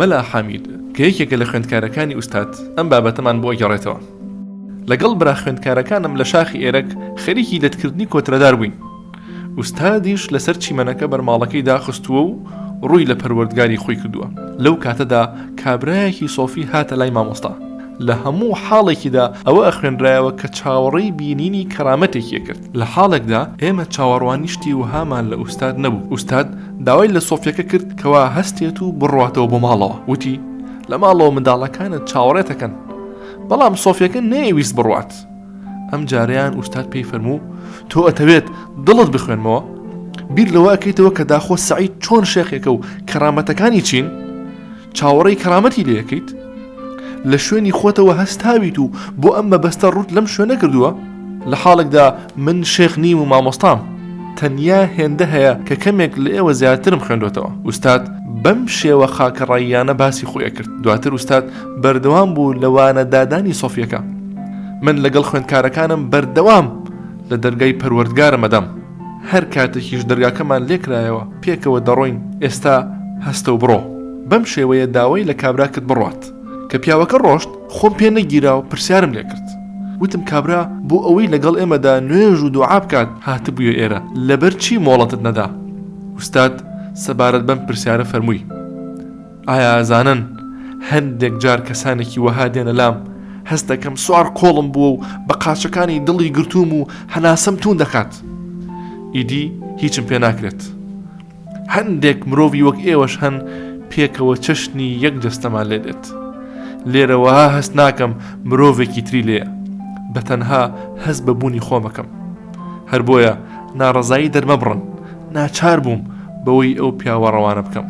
مەلا حامید کە یەکێکە لە خوێندکارەکانی ئوستاد ئەم بابەتەمان بۆ گەڕێتەوە. لەگەڵ برا خوێندکارەکانم لە شاخی ئێرەک خەریکی لەتکردنی کۆترەدار بووین. ئوستادیش لەسەر چیمەنەکە بەرماڵەکەی داخستووە و ڕووی لە پەروەردگاری خۆی کردووە. لەو کاتەدا کابرایەکی سۆفی هاتە لای مامۆستا. لە هەموو حاڵێکیدا ئەوە ئەخوێنرایەوە کە چاوەڕێی بینینی کەرامەتێکی کرد. لە حاڵێکدا ئێمە چاوەڕوانیشتی وهامان لە ئوستاد نەبوو. ئوستاد داوای لە سۆفیەکە کرد کەوا هەستێت و بڕواتەوە بۆ ماڵەوە. وتی لە ماڵەوە منداڵەکانت چاوەڕێتەکەن، بەڵام سۆفیەکە نەیویست بڕوات. ئەم جاریان ئوستاد پێی فەرموو تۆ ئەتەوێت دڵت بخوێنمەوە؟ بیر لەوە ئەکەیتەوە کە داخۆ سەعید چۆن شێخێکە و کەرامەتەکانی چین؟ چاوەڕێی کەرامەتی لێ یەکەیت؟ لە شوێنی خۆتەوە هەستاویت و بۆ ئەم مەبەستە ڕوت لەم شوێنە کردووە؟ لە حاڵێکدا من شێخ نیم و مامۆستام، تەنیا هێندە هەیە کە کەمێک لە ئێوە زیاترم خوێندوێتەوە. ئوستاد بەم شێوە خاکەڕاییانە باسی خۆیە کرد. دواتر ئوستاد بەردەوام بوو لە وانەدادانی سۆفیەکە. من لەگەڵ خوێندکارەکانم بەردەوام لە دەرگای پەروەردگارە مەدەم. هەر کاتێکیش دەرگاکەمان لێکرایەوە پێکەوە دەڕۆین ئێستا هەستە و بڕۆ. بەم شێوەیە داوای لە کابرا کرد بڕوات. کە پیاوەکە ڕۆشت خۆم پێ نەگیرا و پرسیارم لێ کرد. وتم کابرا بۆ ئەوەی لەگەڵ ئێمەدا نوێژ و دوعا بکات هاتبوویە ئێرە، لەبەر چی مۆڵەتت نەدا؟ ئوستاد سەبارەت بەم پرسیارە فەرمووی ئایا ئازانن هەندێک جار کەسانێکی وەها دێنە لام هەست دەکەم سوار کۆڵم بووە و بە قاچەکانی دڵی گرتووم و هەناسەم تون دەکات. ئیدی هیچم پێ ناکرێت. هەندێک مرۆڤی وەک ئێوەش هەن پێکەوە چەشنی یەک جەستەمان لێ دێت. لێرەوەها هەست ناکەم مرۆڤێکی تری لێە، بە تەنها هەست بە بوونی خۆمەکەم. هەر بۆیە ناڕەزایی دەرمە بڕن، ناچار بووم بەوەی ئەو پیاوە ڕەوانە بکەم.